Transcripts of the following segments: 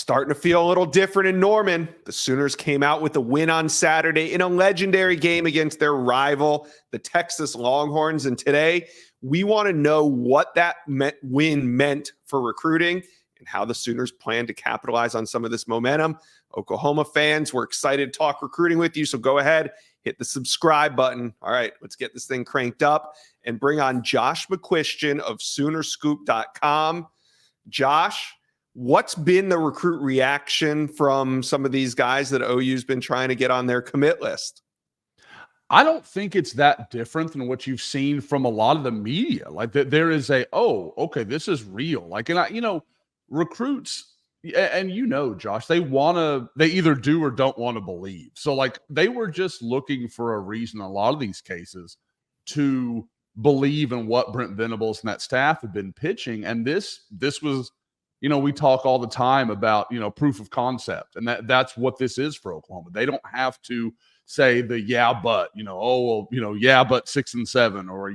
Starting to feel a little different in Norman. The Sooners came out with a win on Saturday in a legendary game against their rival, the Texas Longhorns. And today, we want to know what that win meant for recruiting and how the Sooners plan to capitalize on some of this momentum. Oklahoma fans, we're excited to talk recruiting with you. So go ahead, hit the subscribe button. All right, let's get this thing cranked up and bring on Josh McQuistion of Soonerscoop.com. Josh, what's been the recruit reaction from some of these guys that OU's been trying to get on their commit list? I don't think it's that different than what you've seen from a lot of the media. Like there is oh, okay, this is real. Like, and recruits, and Josh, they either do or don't want to believe. So like they were just looking for a reason in a lot of these cases to believe in what Brent Venables and that staff had been pitching. And this was, we talk all the time about, proof of concept, and that's what this is for Oklahoma. They don't have to say but 6-7, or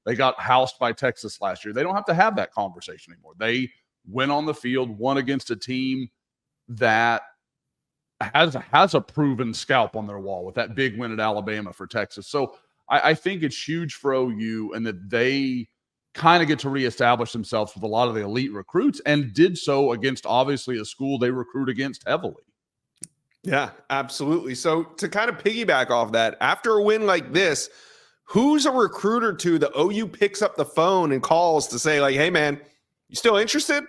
they got housed by Texas last year. They don't have to have that conversation anymore. They went on the field, won against a team that has a proven scalp on their wall with that big win at Alabama for Texas. So I think it's huge for OU, and that they kind of get to reestablish themselves with a lot of the elite recruits, and did so against obviously a school they recruit against heavily. Yeah, absolutely. So to kind of piggyback off that, after a win like this, who's a recruiter to the OU picks up the phone and calls to say like, hey man, you still interested?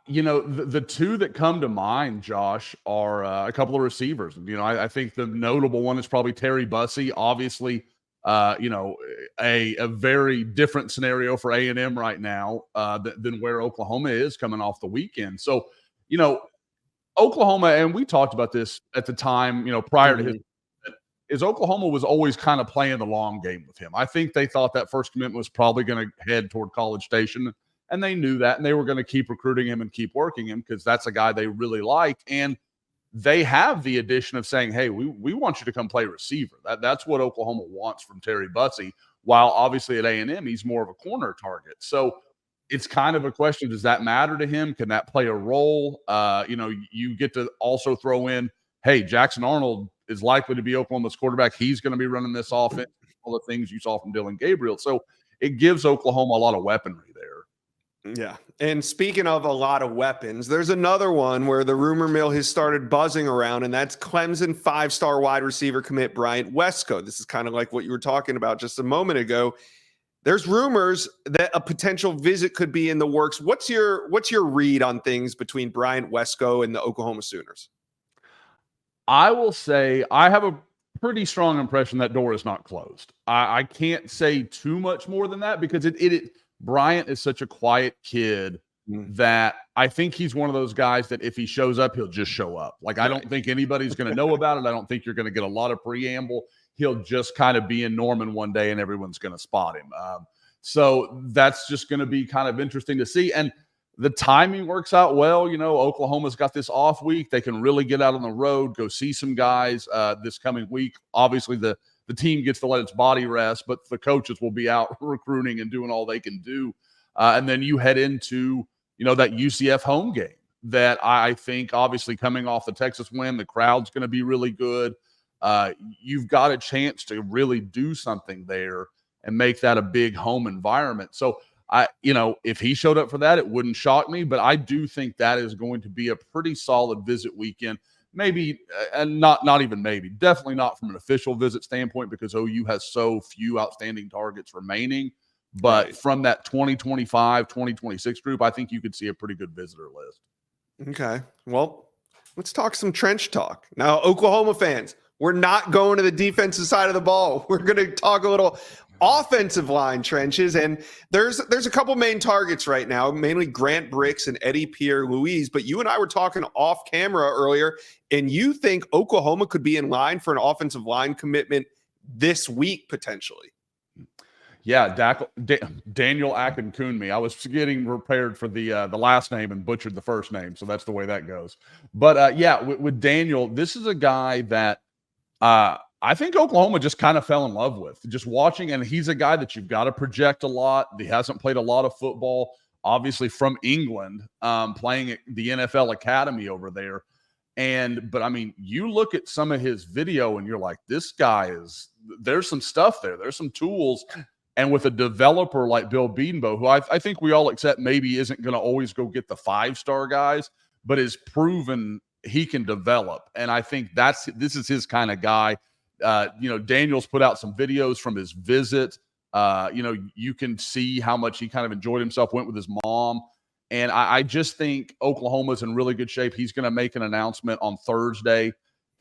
The two that come to mind, Josh, are a couple of receivers. I think the notable one is probably Terry Bussey. Obviously, a very different scenario for A&M right now than where Oklahoma is coming off the weekend. So, Oklahoma, and we talked about this at the time, prior to his, is Oklahoma was always kind of playing the long game with him. I think they thought that first commitment was probably going to head toward College Station, and they knew that, and they were going to keep recruiting him and keep working him because that's a guy they really like. And they have the addition of saying, hey, we want you to come play receiver. That's what Oklahoma wants from Terry Bussey, while obviously at A&M, he's more of a corner target. So it's kind of a question, does that matter to him? Can that play a role? You get to also throw in, hey, Jackson Arnold is likely to be Oklahoma's quarterback. He's going to be running this offense, all the things you saw from Dylan Gabriel. So it gives Oklahoma a lot of weaponry there. Yeah. And speaking of a lot of weapons, there's another one where the rumor mill has started buzzing around, and that's Clemson 5-star wide receiver commit Bryant Wesco. This is kind of like what you were talking about just a moment ago. There's rumors that a potential visit could be in the works. What's your read on things between Bryant Wesco and the Oklahoma Sooners? I will say I have a pretty strong impression that door is not closed. I can't say too much more than that because Bryant is such a quiet kid that I think he's one of those guys that if he shows up, he'll just show up. Like, I don't think anybody's going to know about it. I don't think you're going to get a lot of preamble. He'll just kind of be in Norman one day and everyone's going to spot him. So that's just going to be kind of interesting to see. And the timing works out well. Oklahoma's got this off week. They can really get out on the road, go see some guys this coming week. Obviously, the team gets to let its body rest, but the coaches will be out recruiting and doing all they can do. And then you head into, that UCF home game that I think obviously coming off the Texas win, the crowd's going to be really good. You've got a chance to really do something there and make that a big home environment. So if he showed up for that, it wouldn't shock me, but I do think that is going to be a pretty solid visit weekend. Maybe, and not even maybe, definitely not from an official visit standpoint because OU has so few outstanding targets remaining. But from that 2025, 2026 group, I think you could see a pretty good visitor list. Okay. Well, let's talk some trench talk. Now, Oklahoma fans, we're not going to the defensive side of the ball. We're going to talk a little offensive line trenches, and there's a couple main targets right now, mainly Grant Bricks and Eddie Pierre-Louis, but you and I were talking off camera earlier, and you think Oklahoma could be in line for an offensive line commitment this week potentially. Yeah, Daniel Aken. I was getting prepared for the last name and butchered the first name, so that's the way that goes. But with Daniel, this is a guy that I think Oklahoma just kind of fell in love with, just watching, and he's a guy that you've got to project a lot. He hasn't played a lot of football. obviously from England, playing at the NFL Academy over there. But I mean, you look at some of his video and you're like, this guy there's some stuff there. There's some tools. And with a developer like Bill Bedenbaugh, who I think we all accept maybe isn't going to always go get the 5-star guys, but is proven he can develop. And I think this is his kind of guy. Daniel's put out some videos from his visit. You can see how much he kind of enjoyed himself, went with his mom. And I just think Oklahoma's in really good shape. He's going to make an announcement on Thursday.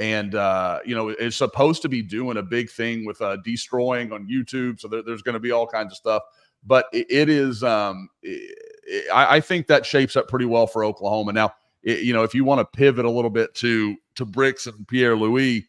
And, it's supposed to be doing a big thing with destroying on YouTube. So there's going to be all kinds of stuff. But it is I think that shapes up pretty well for Oklahoma. Now, if you want to pivot a little bit to Bricks and Pierre-Louis,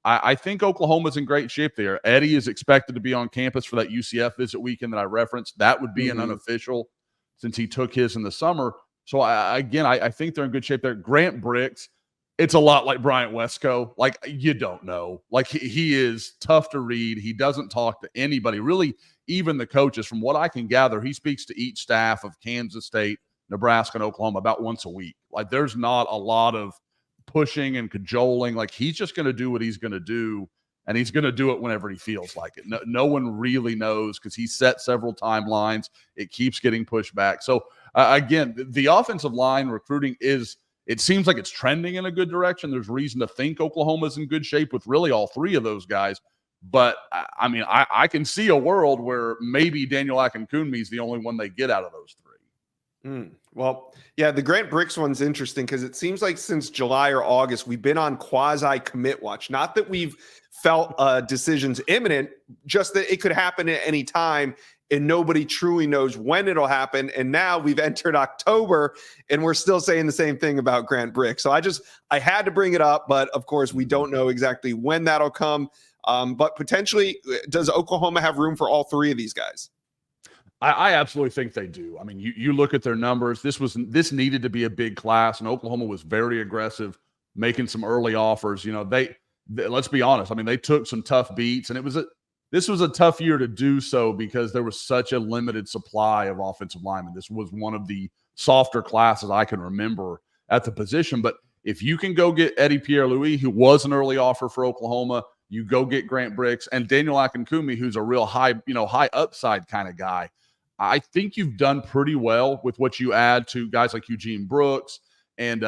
I think Oklahoma's in great shape there. Eddie is expected to be on campus for that UCF visit weekend that I referenced. That would be an unofficial since he took his in the summer. So, I think they're in good shape there. Grant Bricks, it's a lot like Bryant Wesco. Like, you don't know. Like, he is tough to read. He doesn't talk to anybody, really, even the coaches. From what I can gather, he speaks to each staff of Kansas State, Nebraska, and Oklahoma about once a week. Like, there's not a lot of pushing and cajoling. Like, he's just going to do what he's going to do, and he's going to do it whenever he feels like it. No one really knows because he set several timelines. It keeps getting pushed back. So, again, the offensive line recruiting it seems like it's trending in a good direction. There's reason to think Oklahoma's in good shape with really all three of those guys. But, I mean, I can see a world where maybe Daniel Akinkunmi is the only one they get out of those three. Well, yeah, the Grant Bricks one's interesting because it seems like since July or August, we've been on quasi-commit watch. Not that we've felt decisions imminent, just that it could happen at any time, and nobody truly knows when it'll happen. And now we've entered October, and we're still saying the same thing about Grant Bricks. So I had to bring it up, but of course, we don't know exactly when that'll come. But potentially, does Oklahoma have room for all three of these guys? I absolutely think they do. I mean, you look at their numbers. This needed to be a big class, and Oklahoma was very aggressive, making some early offers. They let's be honest. I mean, they took some tough beats, and this was a tough year to do so because there was such a limited supply of offensive linemen. This was one of the softer classes I can remember at the position. But if you can go get Eddie Pierre-Louis, who was an early offer for Oklahoma, you go get Grant Bricks and Daniel Akinkunmi, who's a real high upside kind of guy. I think you've done pretty well with what you add to guys like Eugene Brooks and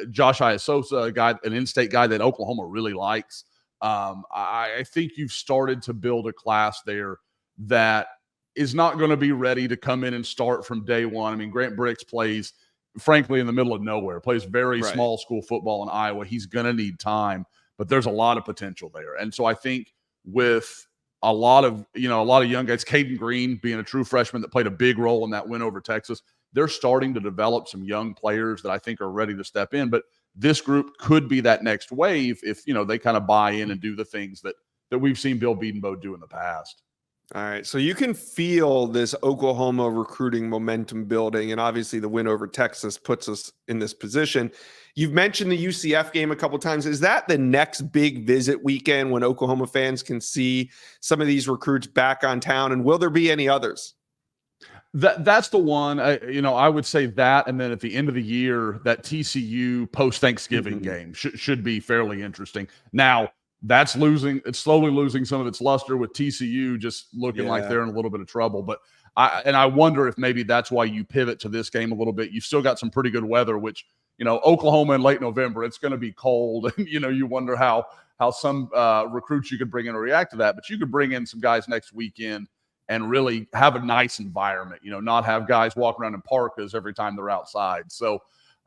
Josh Iasosa, an in-state guy that Oklahoma really likes. I think you've started to build a class there that is not going to be ready to come in and start from day one. I mean, Grant Bricks plays, frankly, in the middle of nowhere, plays very small school football in Iowa. He's going to need time, but there's a lot of potential there. And so I think with a lot of young guys, Caden Green being a true freshman that played a big role in that win over Texas, they're starting to develop some young players that I think are ready to step in. But this group could be that next wave if, they kind of buy in and do the things that we've seen Bill Bedenbaugh do in the past. All right. So you can feel this Oklahoma recruiting momentum building, and obviously the win over Texas puts us in this position. You've mentioned the UCF game a couple of times. Is that the next big visit weekend when Oklahoma fans can see some of these recruits back on town? And will there be any others? That's the one. I would say that, and then at the end of the year, that TCU post-Thanksgiving game should be fairly interesting. Now, it's slowly losing some of its luster with TCU just looking like they're in a little bit of trouble. But I wonder if maybe that's why you pivot to this game a little bit. You've still got some pretty good weather, which, Oklahoma in late November, it's going to be cold. And, you wonder how some recruits you could bring in or react to that. But you could bring in some guys next weekend and really have a nice environment, not have guys walk around in parkas every time they're outside. So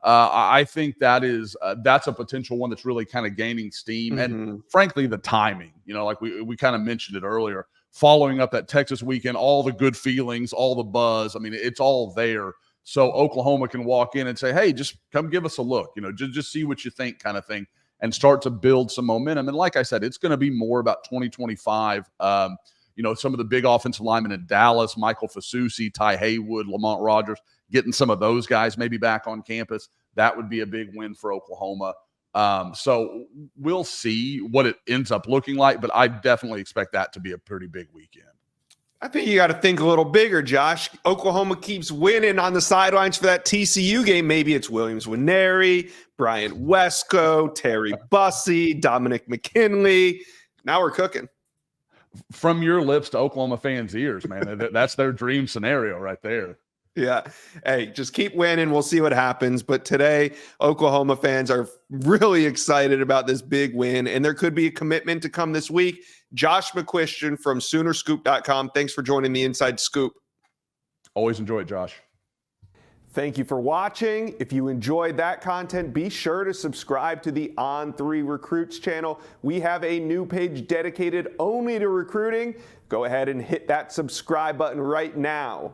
I think that's a potential one that's really kind of gaining steam. And frankly, the timing, like we kind of mentioned it earlier, following up that Texas weekend, all the good feelings, all the buzz. I mean, it's all there. So Oklahoma can walk in and say, hey, just come give us a look, just see what you think kind of thing, and start to build some momentum. And like I said, it's going to be more about 2025. Some of the big offensive linemen in Dallas, Michael Fasusi, Ty Haywood, Lamont Rogers, getting some of those guys maybe back on campus. That would be a big win for Oklahoma. So we'll see what it ends up looking like, but I definitely expect that to be a pretty big weekend. I think you got to think a little bigger, Josh. Oklahoma keeps winning on the sidelines for that TCU game. Maybe it's Williams Winery, Bryant Wesco, Terry Bussey, Dominic McKinley. Now we're cooking. From your lips to Oklahoma fans' ears, man. That's their dream scenario right there. Yeah. Hey, just keep winning. We'll see what happens. But today, Oklahoma fans are really excited about this big win, and there could be a commitment to come this week. Josh McCuistion from Soonerscoop.com. Thanks for joining the Inside Scoop. Always enjoy it, Josh. Thank you for watching. If you enjoyed that content, be sure to subscribe to the On3 Recruits channel. We have a new page dedicated only to recruiting. Go ahead and hit that subscribe button right now.